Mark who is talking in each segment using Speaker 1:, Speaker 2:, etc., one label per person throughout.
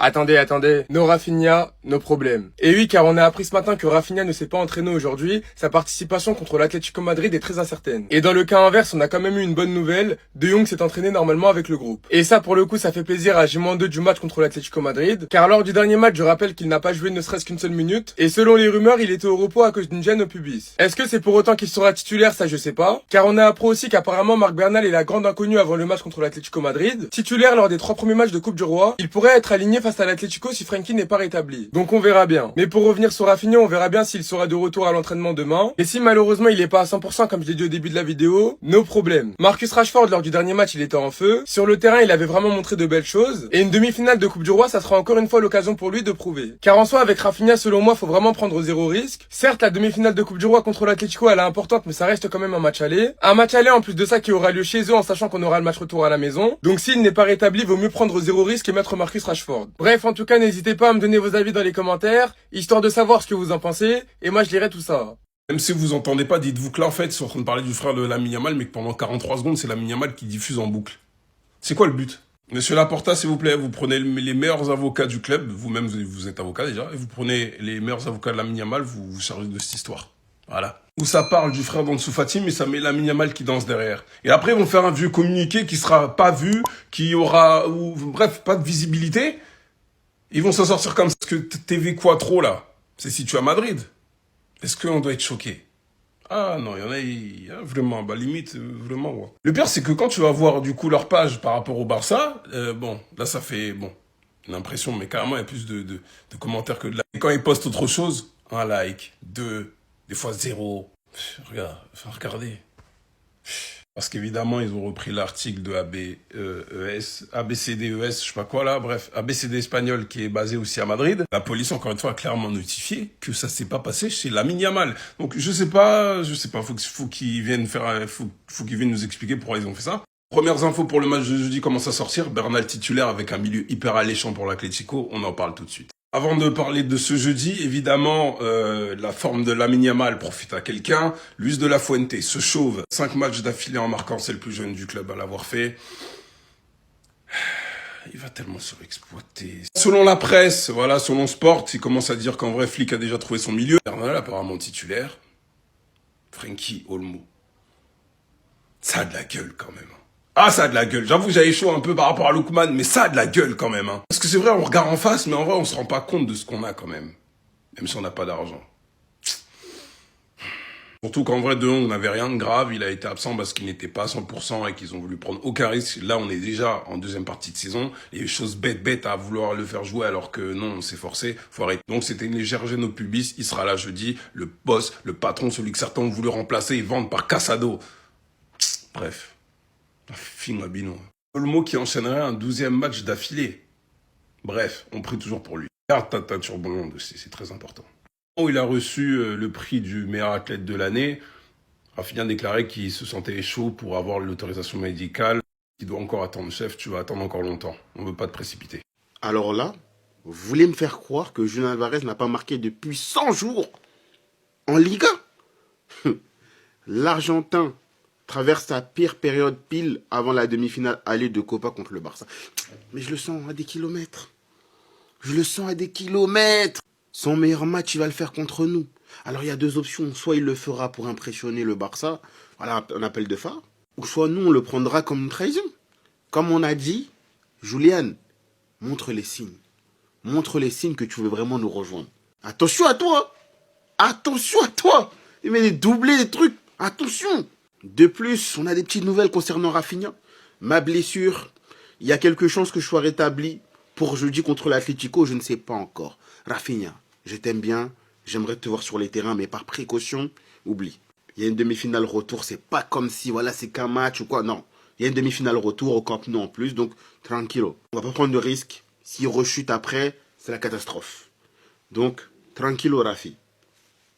Speaker 1: Attendez, nos Rafinha, nos problèmes. Et oui, car on a appris ce matin que Rafinha ne s'est pas entraîné aujourd'hui, sa participation contre l'Atlético Madrid est très incertaine. Et dans le cas inverse, on a quand même eu une bonne nouvelle, De Jong s'est entraîné normalement avec le groupe. Et ça, pour le coup, ça fait plaisir à J-2 du match contre l'Atlético Madrid, car lors du dernier match, je rappelle qu'il n'a pas joué ne serait-ce qu'une seule minute, et selon les rumeurs, il était au repos à cause d'une gêne au pubis. Est-ce que c'est pour autant qu'il sera titulaire? Ça, je sais pas. Car on a appris aussi qu'apparemment, Marc Bernal est la grande inconnue avant le match contre l'Atlético Madrid. Titulaire lors des 3 premiers matchs de Coupe du Roi, il pourrait être aligné face à l'Atlético si Frenkie n'est pas rétabli. Donc on verra bien. Mais pour revenir sur Rafinha, on verra bien s'il sera de retour à l'entraînement demain. Et si malheureusement il est pas à 100% comme je l'ai dit au début de la vidéo, no problème. Marcus Rashford lors du dernier match il était en feu. Sur le terrain il avait vraiment montré de belles choses. Et une demi-finale de Coupe du Roi ça sera encore une fois l'occasion pour lui de prouver. Car en soi avec Rafinha selon moi faut vraiment prendre zéro risque. Certes la demi-finale de Coupe du Roi contre l'Atlético elle est importante mais ça reste quand même un match aller. Un match aller en plus de ça qui aura lieu chez eux en sachant qu'on aura le match retour à la maison. Donc s'il n'est pas rétabli vaut mieux prendre zéro risque et mettre Marcus Rashford. Bref en tout cas n'hésitez pas à me donner vos avis dans les commentaires, histoire de savoir ce que vous en pensez, et moi je lirai tout ça.
Speaker 2: Même si vous entendez pas, dites-vous que là, en fait, ils sont en train de parler du frère de Lamine Yamal, mais que pendant 43 secondes, c'est Lamine Yamal qui diffuse en boucle. C'est quoi le but? Monsieur Laporta, s'il vous plaît, vous prenez les meilleurs avocats du club, vous-même, vous êtes avocat déjà, et vous prenez les meilleurs avocats de Lamine Yamal, vous vous chargez de cette histoire. Voilà. Où ça parle du frère d'Ansu Fati, mais ça met Lamine Yamal qui danse derrière. Et après, ils vont faire un vieux communiqué qui sera pas vu, qui aura, ou, bref, pas de visibilité. Ils vont s'en sortir comme ça. Parce que TV Quattro, là, c'est situé à Madrid. Est-ce qu'on doit être choqué? Ah non, il y en a vraiment, bah limite, vraiment, ouais. Le pire, c'est que quand tu vas voir, du coup, leur page par rapport au Barça, bon, là, ça fait, bon, une impression, mais carrément, il y a plus de commentaires que de likes. Et quand ils postent autre chose, un like, 2, des fois 0. Regarde, enfin, regardez. Parce qu'évidemment, ils ont repris l'article de ABCDES, je sais pas quoi là, bref, ABCD espagnol qui est basé aussi à Madrid. La police, encore une fois, a clairement notifié que ça s'est pas passé chez Lamine Yamal. Donc, je sais pas, faut qu'ils viennent faire, faut qu'ils viennent nous expliquer pourquoi ils ont fait ça. Premières infos pour le match de jeudi commence à sortir. Bernal titulaire avec un milieu hyper alléchant pour l'Atlético, on en parle tout de suite. Avant de parler de ce jeudi, évidemment, la forme de Lamine Yamal profite à quelqu'un. Luis de la Fuente se chauve. 5 matchs d'affilée en marquant, c'est le plus jeune du club à l'avoir fait. Il va tellement surexploiter. Selon la presse, voilà, selon Sport, il commence à dire qu'en vrai, Flick a déjà trouvé son milieu. Bernal apparemment titulaire. Frenkie Olmo. Ça a de la gueule quand même. Ah, ça a de la gueule. J'avoue que j'avais chaud un peu par rapport à Lookman, mais ça a de la gueule quand même. Hein. Parce que c'est vrai, on regarde en face, mais en vrai, on se rend pas compte de ce qu'on a quand même. Même si on n'a pas d'argent. Surtout qu'en vrai, De Jong n'avait rien de grave. Il a été absent parce qu'il n'était pas à 100% et qu'ils ont voulu prendre aucun risque. Là, on est déjà en deuxième partie de saison. Il y a des choses bêtes à vouloir le faire jouer alors que non, on s'est forcé. Faut arrêter. Donc, c'était une légère gêne au pubis. Il sera là jeudi. Le boss, le patron, celui que certains ont voulu remplacer et vendre par Casado. Bref. Film Abino. Le mot qui enchaînerait un 12e match d'affilée. Bref, on prie toujours pour lui. Garde ta teinture blonde aussi, c'est très important. Il a reçu le prix du meilleur athlète de l'année. Rafinha a déclaré qu'il se sentait chaud pour avoir l'autorisation médicale. Il doit encore attendre, chef, tu vas attendre encore longtemps. On ne veut pas te précipiter.
Speaker 3: Alors là, vous voulez me faire croire que Julian Alvarez n'a pas marqué depuis 100 jours en Liga? L'Argentin traverse sa pire période pile avant la demi-finale aller de Copa contre le Barça. Mais je le sens à des kilomètres. Je le sens à des kilomètres. Son meilleur match, il va le faire contre nous. Alors il y a 2 options. Soit il le fera pour impressionner le Barça, voilà un appel de phare. Ou soit nous, on le prendra comme une trahison. Comme on a dit, Julian, montre les signes. Montre les signes que tu veux vraiment nous rejoindre. Attention à toi. Attention à toi. Il met des doublés, des trucs. Attention. De plus, on a des petites nouvelles concernant Rafinha. Ma blessure, il y a quelque chose que je sois rétabli pour jeudi contre l'Atlético, je ne sais pas encore. Rafinha, je t'aime bien, j'aimerais te voir sur les terrains, mais par précaution, oublie. Il y a une demi-finale retour, c'est pas comme si, voilà, c'est qu'un match ou quoi, non. Il y a une demi-finale retour au Camp Nou en plus, donc tranquillo. On va pas prendre de risque. S'il rechute après, c'est la catastrophe. Donc, tranquillo Rafi.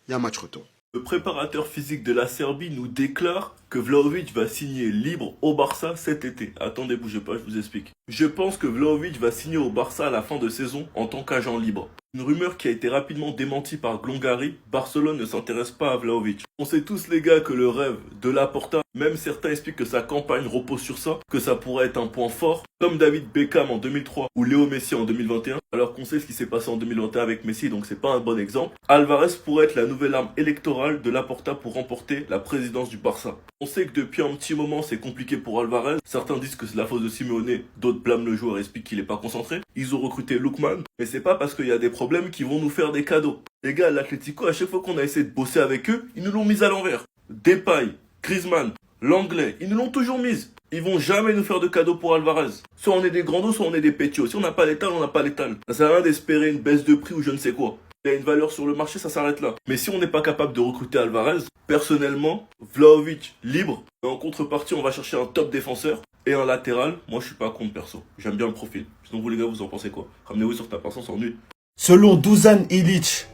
Speaker 3: Il y a un match retour.
Speaker 4: Le préparateur physique de la Serbie nous déclare que Vlahovic va signer libre au Barça cet été. Attendez, bougez pas, je vous explique. Je pense que Vlahovic va signer au Barça à la fin de saison en tant qu'agent libre. Une rumeur qui a été rapidement démentie par Glongari, Barcelone ne s'intéresse pas à Vlahovic. On sait tous les gars que le rêve de Laporta, même certains expliquent que sa campagne repose sur ça, que ça pourrait être un point fort, comme David Beckham en 2003 ou Léo Messi en 2021, alors qu'on sait ce qui s'est passé en 2021 avec Messi, donc c'est pas un bon exemple. Alvarez pourrait être la nouvelle arme électorale de Laporta pour remporter la présidence du Barça. On sait que depuis un petit moment c'est compliqué pour Alvarez, certains disent que c'est la faute de Simeone, d'autres blâment le joueur et expliquent qu'il est pas concentré. Ils ont recruté Lookman, mais c'est pas parce qu'il y a des problèmes qui vont nous faire des cadeaux. Les gars, l'Atlético, à chaque fois qu'on a essayé de bosser avec eux, ils nous l'ont mise à l'envers. Depay, Griezmann, l'anglais, ils nous l'ont toujours mise. Ils vont jamais nous faire de cadeaux pour Alvarez. Soit on est des grandos, soit on est des pétios. Si on n'a pas l'étal, on n'a pas l'étal. Ça sert à rien d'espérer une baisse de prix ou je ne sais quoi. Il y a une valeur sur le marché, ça s'arrête là. Mais si on n'est pas capable de recruter Alvarez, personnellement, Vlahovic libre, et en contrepartie, on va chercher un top défenseur et un latéral. Moi, je suis pas contre perso. J'aime bien le profil. Sinon, vous les gars, vous en pensez quoi? Ramenez-vous sur ta personne sans nuit.
Speaker 5: Selon Dusan Ilic,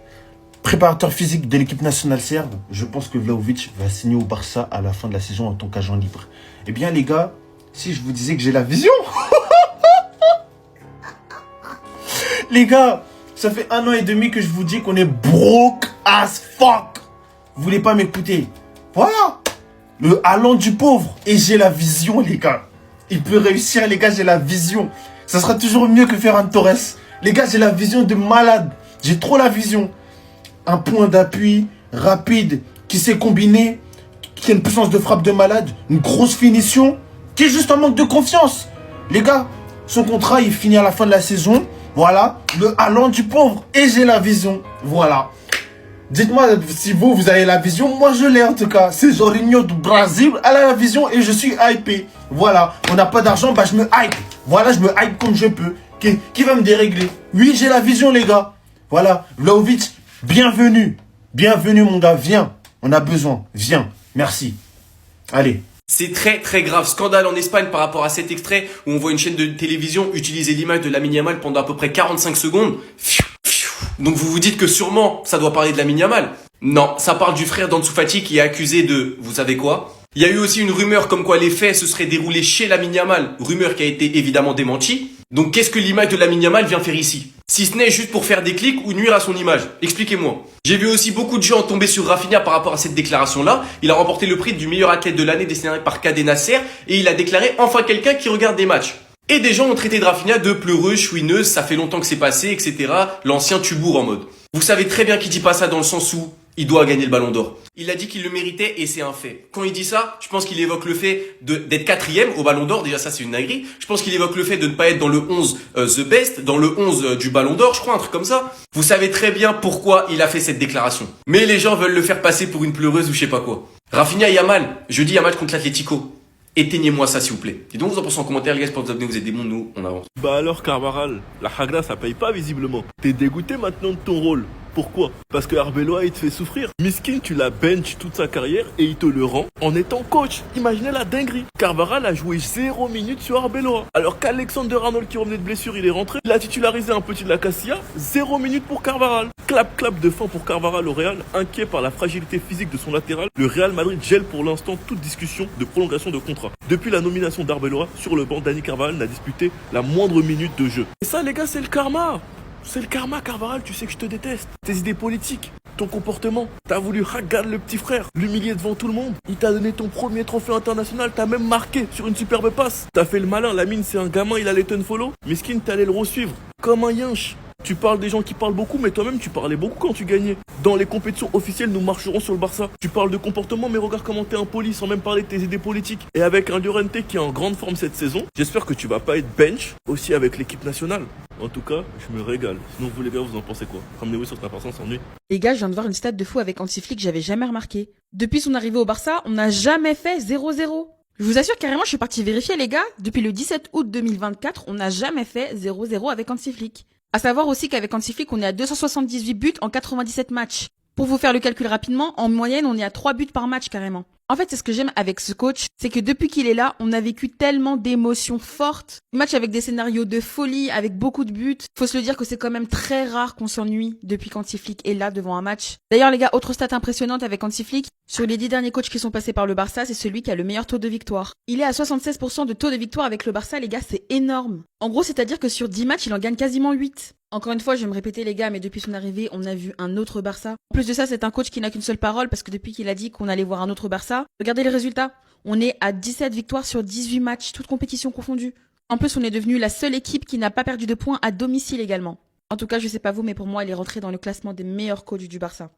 Speaker 5: préparateur physique de l'équipe nationale serbe, je pense que Vlahovic va signer au Barça à la fin de la saison en tant qu'agent libre. Eh bien les gars, si je vous disais que j'ai la vision les gars, ça fait 1 an et demi que je vous dis qu'on est broke as fuck. Vous voulez pas m'écouter? Voilà, le Haaland du pauvre. Et j'ai la vision les gars. Il peut réussir les gars, j'ai la vision. Ça sera toujours mieux que Ferran Torres. Les gars, j'ai la vision de malade. J'ai trop la vision. Un point d'appui rapide qui sait combiner, qui a une puissance de frappe de malade, une grosse finition, qui est juste un manque de confiance. Les gars, son contrat, il finit à la fin de la saison. Voilà, le Haaland du pauvre. Et j'ai la vision. Voilà. Dites-moi si vous avez la vision. Moi, je l'ai en tout cas. C'est Jorginho du Brésil. Elle a la vision et je suis hypé. Voilà. On n'a pas d'argent, bah je me hype. Voilà, je me hype comme je peux. Qui va me dérégler? Oui, j'ai la vision, les gars. Voilà. Vlahovic, bienvenue. Bienvenue, mon gars. Viens. On a besoin. Viens. Merci. Allez.
Speaker 6: C'est très très grave, scandale en Espagne par rapport à cet extrait où on voit une chaîne de télévision utiliser l'image de Lamine Yamal pendant à peu près 45 secondes. Donc vous vous dites que sûrement ça doit parler de Lamine Yamal. Non, ça parle du frère d'Ansu Fati qui est accusé de, vous savez quoi? Il y a eu aussi une rumeur comme quoi les faits se seraient déroulés chez Lamine Yamal, rumeur qui a été évidemment démentie. Donc qu'est-ce que l'image de Lamine Yamal vient faire ici? Si ce n'est juste pour faire des clics ou nuire à son image. Expliquez-moi. J'ai vu aussi beaucoup de gens tomber sur Rafinha par rapport à cette déclaration-là. Il a remporté le prix du meilleur athlète de l'année décerné par Cadet Nasser et il a déclaré enfin quelqu'un qui regarde des matchs. Et des gens ont traité de Rafinha de pleureuse, chouineuse, ça fait longtemps que c'est passé, etc. L'ancien tubour en mode. Vous savez très bien qu'il dit pas ça dans le sens où il doit gagner le ballon d'or. Il a dit qu'il le méritait et c'est un fait. Quand il dit ça, je pense qu'il évoque le fait d'être 4e au ballon d'or. Déjà ça c'est une dinguerie. Je pense qu'il évoque le fait de ne pas être dans le 11 The Best, dans le 11 du ballon d'or, je crois, un truc comme ça. Vous savez très bien pourquoi il a fait cette déclaration. Mais les gens veulent le faire passer pour une pleureuse ou je sais pas quoi. Rafinha et Yamal, jeudi à match contre l'Atlético. Éteignez-moi ça s'il vous plaît. Et donc vous en pensez en commentaire les gars, pour vous abonner, vous êtes des bons, nous on avance.
Speaker 4: Bah alors Carvaral, la Hagra ça paye pas visiblement. T'es dégoûté maintenant de ton rôle. Pourquoi? Parce que Arbeloa il te fait souffrir. Miskin tu l'as bench toute sa carrière et il te le rend en étant coach. Imaginez la dinguerie. Carvaral a joué 0 minutes sur Arbeloa. Alors qu'Alexander Arnold qui revenait de blessure il est rentré. Il a titularisé un petit de la Casilla. 0 minutes pour Carvaral. Clap de fin pour Carvaral au Real. Inquiet par la fragilité physique de son latéral, le Real Madrid gèle pour l'instant toute discussion de prolongation de contrat. Depuis la nomination d'Arbeloa sur le banc, Dani Carvajal n'a disputé la moindre minute de jeu. Et ça les gars c'est le karma. C'est le karma, Carvajal, tu sais que je te déteste. Tes idées politiques, ton comportement. T'as voulu regarder le petit frère, l'humilier devant tout le monde. Il t'a donné ton premier trophée international, t'as même marqué sur une superbe passe. T'as fait le malin, Lamine c'est un gamin, il allait te follow. Miskin, t'allais le resuivre, comme un yinche. Tu parles des gens qui parlent beaucoup, mais toi-même tu parlais beaucoup quand tu gagnais. Dans les compétitions officielles, nous marcherons sur le Barça. Tu parles de comportement, mais regarde comment t'es impoli sans même parler de tes idées politiques. Et avec un Llorente qui est en grande forme cette saison, j'espère que tu vas pas être bench aussi avec l'équipe nationale. En tout cas, je me régale. Sinon, vous les gars, vous en pensez quoi? Ramenez-vous sur ta personne sans nuit.
Speaker 7: Les gars, je viens de voir une stat de fou avec Anti-Flick que j'avais jamais remarqué. Depuis son arrivée au Barça, on n'a jamais fait 0-0. Je vous assure carrément, je suis parti vérifier les gars. Depuis le 17 août 2024, on n'a jamais fait 0-0 avec Anti-Flick. À savoir aussi qu'avec Anti-Flick, on est à 278 buts en 97 matchs. Pour vous faire le calcul rapidement, en moyenne, on est à 3 buts par match carrément. En fait, c'est ce que j'aime avec ce coach, c'est que depuis qu'il est là, on a vécu tellement d'émotions fortes. Match avec des scénarios de folie, avec beaucoup de buts. Faut se le dire que c'est quand même très rare qu'on s'ennuie depuis qu'Hansi Flick est là devant un match. D'ailleurs, les gars, autre stat impressionnante avec Hansi Flick, sur les 10 derniers coachs qui sont passés par le Barça, c'est celui qui a le meilleur taux de victoire. Il est à 76% de taux de victoire avec le Barça, les gars, c'est énorme. En gros, c'est-à-dire que sur 10 matchs, il en gagne quasiment 8. Encore une fois, je vais me répéter les gars, mais depuis son arrivée, on a vu un autre Barça. En plus de ça, c'est un coach qui n'a qu'une seule parole parce que depuis qu'il a dit qu'on allait voir un autre Barça, regardez les résultats. On est à 17 victoires sur 18 matchs, toutes compétitions confondues. En plus, on est devenu la seule équipe qui n'a pas perdu de points à domicile également. En tout cas, je sais pas vous, mais pour moi, il est rentré dans le classement des meilleurs coachs du Barça.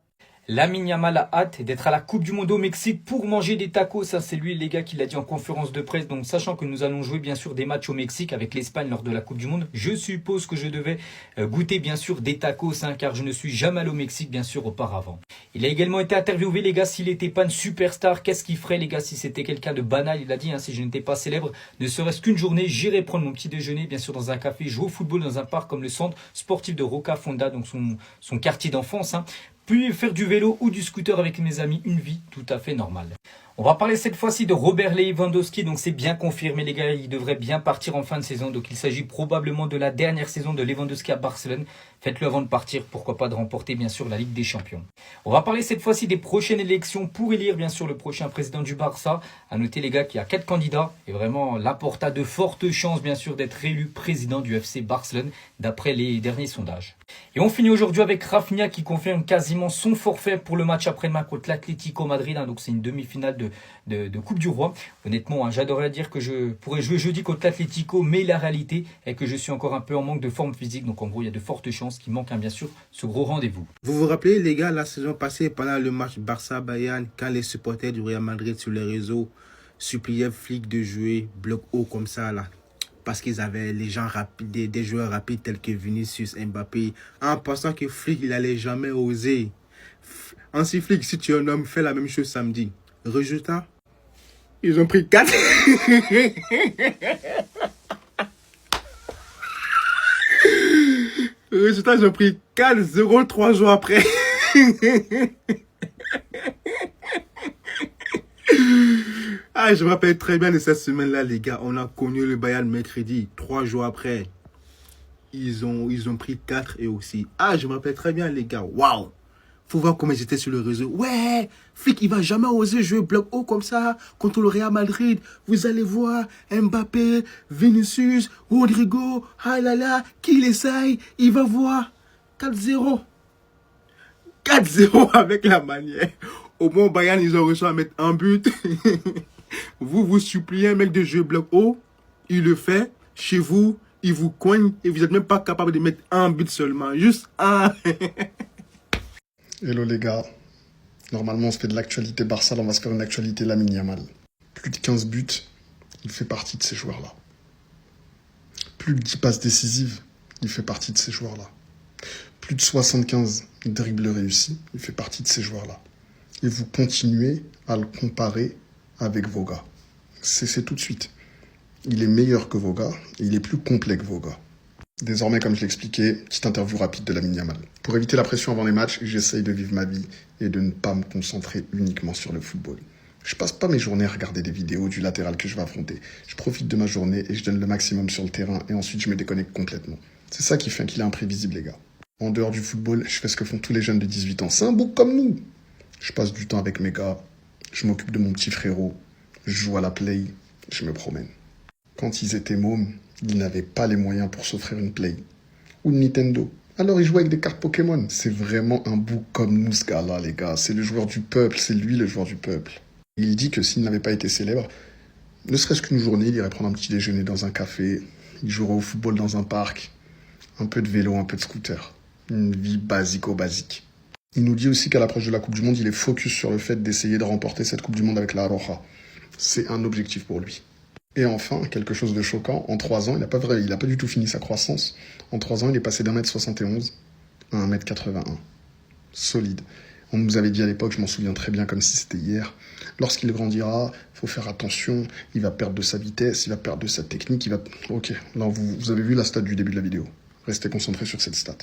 Speaker 8: Lamine Yamal a hâte d'être à la Coupe du Monde au Mexique pour manger des tacos. Ça, c'est lui, les gars, qui l'a dit en conférence de presse. Donc, sachant que nous allons jouer, bien sûr, des matchs au Mexique avec l'Espagne lors de la Coupe du Monde, je suppose que je devais goûter, bien sûr, des tacos, car je ne suis jamais allé au Mexique, bien sûr, auparavant. Il a également été interviewé, les gars, s'il n'était pas une superstar, qu'est-ce qu'il ferait, les gars, si c'était quelqu'un de banal. Il a dit, si je n'étais pas célèbre, ne serait-ce qu'une journée, j'irais prendre mon petit déjeuner, bien sûr, dans un café, jouer au football dans un parc comme le centre sportif de Roca Fonda, donc son quartier d'enfance, puis faire du vélo ou du scooter avec mes amis, une vie tout à fait normale. On va parler cette fois-ci de Robert Lewandowski, donc c'est bien confirmé les gars, il devrait bien partir en fin de saison, donc il s'agit probablement de la dernière saison de Lewandowski à Barcelone. Faites-le avant de partir, pourquoi pas de remporter bien sûr la Ligue des Champions. On va parler cette fois-ci des prochaines élections pour élire bien sûr le prochain président du Barça. À noter les gars qu'il y a 4 candidats et vraiment Laporta a de fortes chances bien sûr d'être élu président du FC Barcelone d'après les derniers sondages. Et on finit aujourd'hui avec Rafinha qui confirme quasiment son forfait pour le match après-demain contre l'Atlético Madrid, donc c'est une demi-finale de Coupe du Roi. Honnêtement, j'adorerais dire que je pourrais jouer jeudi contre l'Atlético, mais la réalité est que je suis encore un peu en manque de forme physique, donc en gros il y a de fortes chances qu'il manque bien sûr ce gros rendez-vous.
Speaker 3: Vous vous rappelez les gars, la saison passée, pendant le match Barça-Bayern, quand les supporters du Real Madrid sur les réseaux suppliaient Flick de jouer bloc haut comme ça là, parce qu'ils avaient les gens rapides, des joueurs rapides tels que Vinicius, Mbappé, en pensant que Flick il allait jamais oser. Ainsi Flick, si tu es un homme, fais la même chose samedi. Résultat, ils ont pris 4. Résultat, ils ont pris 4-0 3 jours après. Je me rappelle très bien de cette semaine-là, les gars. On a connu le Bayern mercredi. 3 jours après, ils ont pris 4 et aussi. Je me rappelle très bien, les gars. Waouh! Faut voir comment ils étaient sur le réseau. Ouais, Flick, il va jamais oser jouer bloc haut comme ça contre le Real Madrid. Vous allez voir Mbappé, Vinicius, Rodrigo, qu'il essaye, il va voir 4-0. 4-0 avec la manière. Au moins, Bayern, ils ont réussi à mettre un but. Vous suppliez un mec de jouer bloc haut. Il le fait. Chez vous, il vous coigne et vous n'êtes même pas capable de mettre un but seulement. Juste un.
Speaker 9: Hello les gars, normalement on se fait de l'actualité Barça, là on va se faire une actualité Lamine Yamal. Plus de 15 buts, il fait partie de ces joueurs-là. Plus de 10 passes décisives, il fait partie de ces joueurs-là. Plus de 75 dribbles réussis, il fait partie de ces joueurs-là. Et vous continuez à le comparer avec vos gars. C'est tout de suite. Il est meilleur que vos gars, et il est plus complet que vos gars. Désormais, comme je l'expliquais, petite interview rapide de Lamine Yamal. Pour éviter la pression avant les matchs, j'essaye de vivre ma vie et de ne pas me concentrer uniquement sur le football. Je passe pas mes journées à regarder des vidéos du latéral que je vais affronter. Je profite de ma journée et je donne le maximum sur le terrain et ensuite je me déconnecte complètement. C'est ça qui fait qu'il est imprévisible, les gars. En dehors du football, je fais ce que font tous les jeunes de 18 ans. C'est un bouc comme nous. Je passe du temps avec mes gars, je m'occupe de mon petit frérot, je joue à la play, je me promène. Quand ils étaient mômes, ils n'avaient pas les moyens pour s'offrir une Play ou une Nintendo. Alors ils jouaient avec des cartes Pokémon. C'est vraiment un bouc comme nous, ce gars-là, les gars. C'est le joueur du peuple, c'est lui le joueur du peuple. Il dit que s'il n'avait pas été célèbre, ne serait-ce qu'une journée, il irait prendre un petit déjeuner dans un café, il jouerait au football dans un parc, un peu de vélo, un peu de scooter. Une vie basico-basique. Il nous dit aussi qu'à l'approche de la Coupe du Monde, il est focus sur le fait d'essayer de remporter cette Coupe du Monde avec la Roja. C'est un objectif pour lui. Et enfin, quelque chose de choquant, en 3 ans, il n'a pas du tout fini sa croissance. En 3 ans, il est passé d'1m71 à 1m81. Solide. On nous avait dit à l'époque, je m'en souviens très bien comme si c'était hier, lorsqu'il grandira, il faut faire attention, il va perdre de sa vitesse, il va perdre de sa technique, Ok, là vous avez vu la stat du début de la vidéo. Restez concentrés sur cette stat.